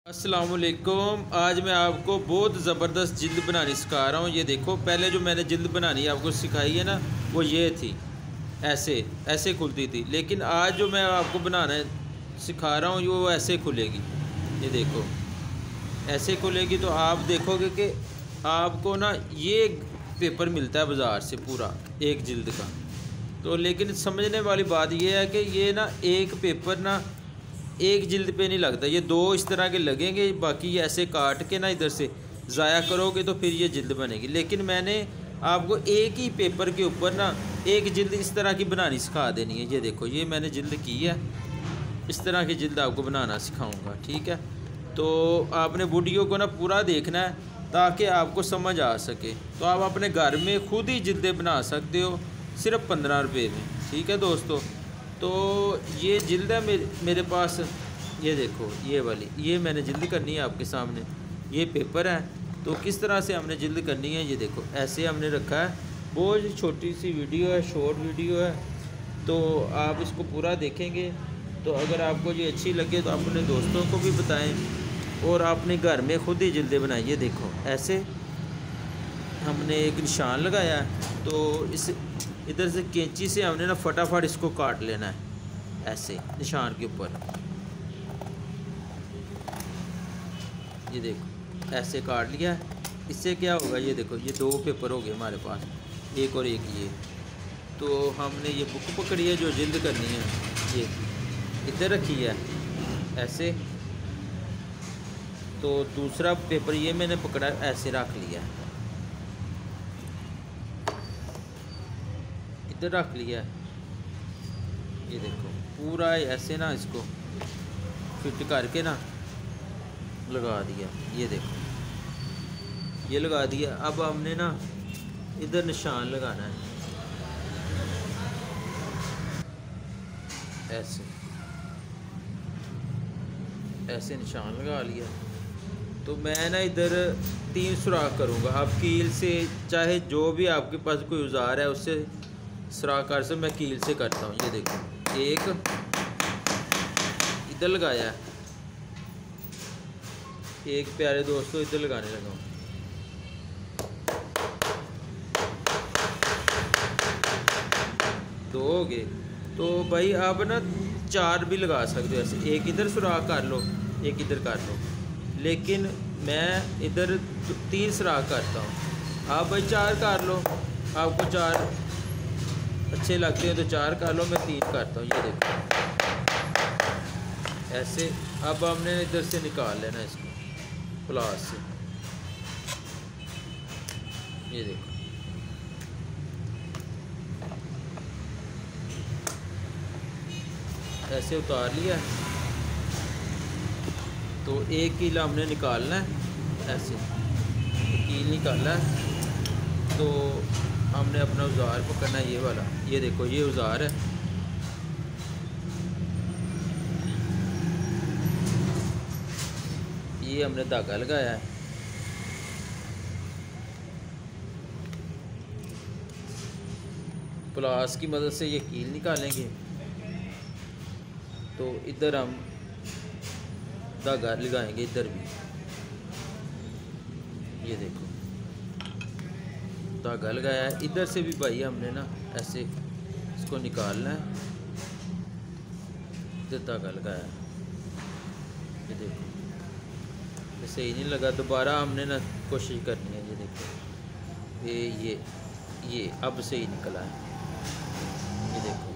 अस्सलामुअलैकुम। आज मैं आपको बहुत ज़बरदस्त जिल्द बनानी सिखा रहा हूँ। ये देखो, पहले जो मैंने जिल्द बनानी आपको सिखाई है ना, वो ये थी, ऐसे ऐसे खुलती थी। लेकिन आज जो मैं आपको बनाना सिखा रहा हूँ वो ऐसे खुलेगी। ये देखो, ऐसे खुलेगी। तो आप देखोगे कि आपको ना ये पेपर मिलता है बाज़ार से पूरा एक जिल्द का। तो लेकिन समझने वाली बात ये है कि ये ना एक पेपर ना एक जिल्द पे नहीं लगता, ये दो इस तरह के लगेंगे। बाकी ये ऐसे काट के ना इधर से ज़ाया करोगे तो फिर ये जिल्द बनेगी। लेकिन मैंने आपको एक ही पेपर के ऊपर ना एक जिल्द इस तरह की बनानी सिखा देनी है। ये देखो, ये मैंने जिल्द की है, इस तरह की जिल्द आपको बनाना सिखाऊंगा, ठीक है। तो आपने वीडियो को ना पूरा देखना है ताकि आपको समझ आ सके। तो आप अपने घर में खुद ही जिल्दें बना सकते हो सिर्फ 15 रुपये में, ठीक है दोस्तों। तो ये जिल्द है मेरे पास, ये देखो, ये वाली ये मैंने जिल्द करनी है आपके सामने। ये पेपर है, तो किस तरह से हमने जिल्द करनी है ये देखो। ऐसे हमने रखा है, बहुत छोटी सी वीडियो है, शॉर्ट वीडियो है। तो आप इसको पूरा देखेंगे तो अगर आपको ये अच्छी लगे तो अपने दोस्तों को भी बताएं और अपने घर में खुद ही जिल्दें बनाएं। ये देखो, ऐसे हमने एक निशान लगाया है, तो इस इधर से कैंची से हमने ना फटाफट इसको काट लेना है, ऐसे निशान के ऊपर। ये देखो, ऐसे काट लिया। इससे क्या होगा, ये देखो, ये दो पेपर हो गए हमारे पास, एक और एक ये। तो हमने ये बुक पकड़ी है जो जिल्द करनी है, ये इधर रखी है ऐसे। तो दूसरा पेपर ये मैंने पकड़ा, ऐसे रख लिया, इधर रख लिया। ये देखो, पूरा ऐसे ना इसको फिट करके ना लगा दिया। ये देखो, ये लगा दिया। अब हमने ना इधर निशान लगाना है, ऐसे ऐसे निशान लगा लिया। तो मैं ना इधर 3 सुराख करूँगा। आप कील से, चाहे जो भी आपके पास कोई औजार है उससे सुराख कर से, मैं कील से करता हूँ। ये देखो, एक इधर लगाया, एक प्यारे दोस्तों इधर लगाने लगा हूँ। दो हो गए। तो भाई आप ना 4 भी लगा सकते हो ऐसे, एक इधर सुराख कर लो, एक इधर कर लो। लेकिन मैं इधर 3 सुराख करता हूँ। आप भाई 4 कर लो, आपको 4 अच्छे लगते हैं तो 4 कर लो, मैं 3 करता हूँ। ये देखो, ऐसे। अब हमने इधर से निकाल लेना इसको प्लास से। ये देखो, ऐसे उतार लिया। तो एक कील हमने निकालना है, ऐसे कील निकाला है। तो हमने अपना औजार पकड़ना है, ये वाला। ये देखो, ये औजार है। ये हमने धागा लगाया है। प्लास की मदद से ये कील निकालेंगे। तो इधर हम धागा लगाएंगे, इधर भी। ये देखो, धागा लगाया है। इधर से भी भाई हमने ना ऐसे इसको निकालना है, इधर धागा लगाया है। ये देखो, सही नहीं लगा, दोबारा हमने ना कोशिश करनी है। ये देखो, ये अब सही निकला है। ये देखो,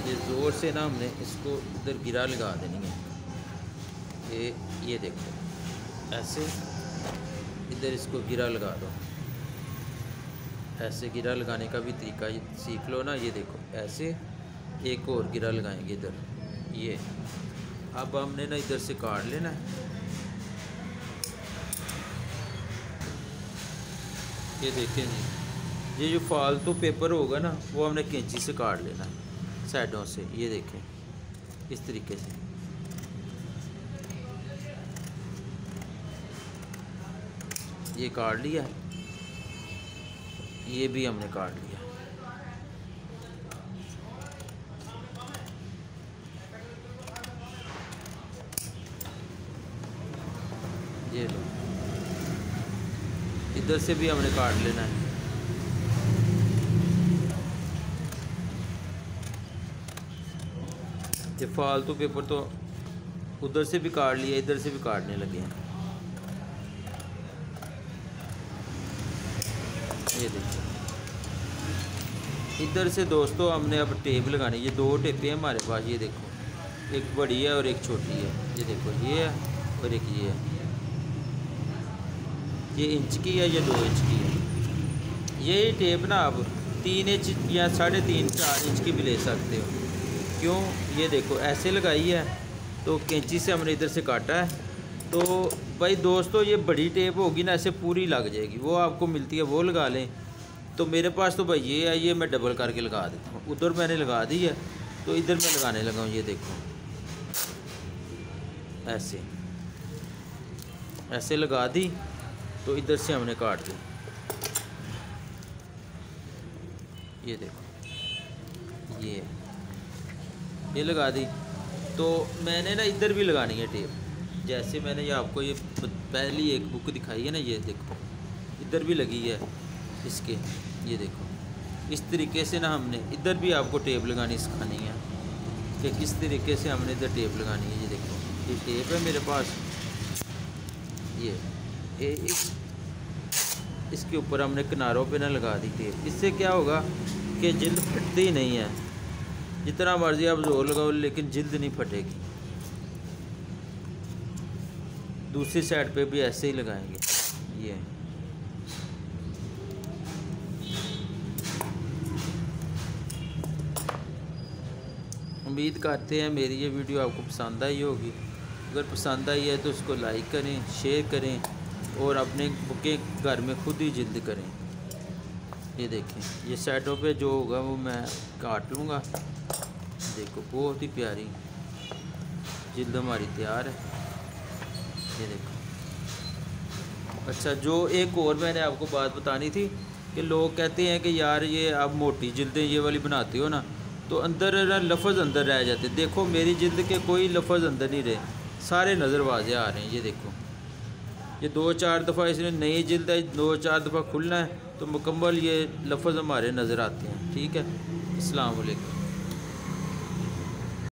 ये ज़ोर से ना हमने इसको इधर गिरा लगा देनी है। ये देखो, ऐसे इधर इसको गिरा लगा दो। ऐसे गिरा लगाने का भी तरीका सीख लो ना। ये देखो, ऐसे एक और गिरा लगाएंगे इधर, ये। अब हमने ना इधर से काट लेना है। ये देखें जी, ये जो फालतू पेपर होगा ना वो हमने कैंची से काट लेना है साइडों से। ये देखें, इस तरीके से। ये काट लिया, ये भी हमने काट लिया। ये लो, इधर से भी हमने काट लेना है। ये फालतू पेपर तो उधर से भी काट लिया, इधर से भी काटने लगे हैं। ये देखो, इधर से दोस्तों हमने अब टेप लगानी। ये दो टेपें हैं हमारे पास, ये देखो, एक बड़ी है और एक छोटी है। ये देखो, ये है और एक ये है। ये इंच की है, ये 2 इंच की है। यही टेप ना आप 3 इंच या 3.5-4 इंच की भी ले सकते हो। क्यों, ये देखो ऐसे लगाई है तो कैंची से हमने इधर से काटा है। तो भाई दोस्तों, ये बड़ी टेप होगी ना, ऐसे पूरी लग जाएगी। वो आपको मिलती है, वो लगा लें। तो मेरे पास तो भाई ये है, ये मैं डबल करके लगा देता हूँ। उधर मैंने लगा दी है तो इधर मैं लगाने लगा हूँ। ये देखो, ऐसे ऐसे लगा दी तो इधर से हमने काट दी। ये देखो, ये लगा दी। तो मैंने ना इधर भी लगानी है टेप। जैसे मैंने ये आपको ये पहली एक बुक दिखाई है ना, ये देखो इधर भी लगी है इसके। ये देखो, इस तरीके से ना हमने इधर भी आपको टेप लगानी सिखानी है कि किस तरीके से हमने इधर टेप लगानी है। ये देखो, ये टेप है मेरे पास। ये इसके ऊपर हमने किनारों पे ना लगा दी टेप। इससे क्या होगा कि जिल्द फटती नहीं है। जितना मर्जी आप जोर लगाओ लेकिन जिल्द नहीं फटेगी। दूसरी साइड पे भी ऐसे ही लगाएंगे। ये उम्मीद करते हैं मेरी ये वीडियो आपको पसंद आई होगी। अगर पसंद आई है तो उसको लाइक करें, शेयर करें और अपने बुकें घर में खुद ही जिल्द करें। ये देखें, ये साइडों पे जो होगा वो मैं काट लूँगा। देखो, बहुत ही प्यारी जिल्द हमारी तैयार है। ये देखो। अच्छा, जो एक और मैंने आपको बात बतानी थी कि लोग कहते हैं कि यार ये आप मोटी जिल्दें ये वाली बनाते हो ना, तो अंदर ना लफ्ज़ अंदर रह जाते। देखो, मेरी जिल्द के कोई लफ्ज़ अंदर नहीं रहे, सारे नज़र वाज़े आ रहे हैं। ये देखो, ये 2-4 दफ़ा इसने नई जिल्द है, 2-4 दफ़ा खुलना है तो मुकम्मल ये लफ्ज़ हमारे नज़र आते हैं। ठीक है, अस्सलाम वालेकुम।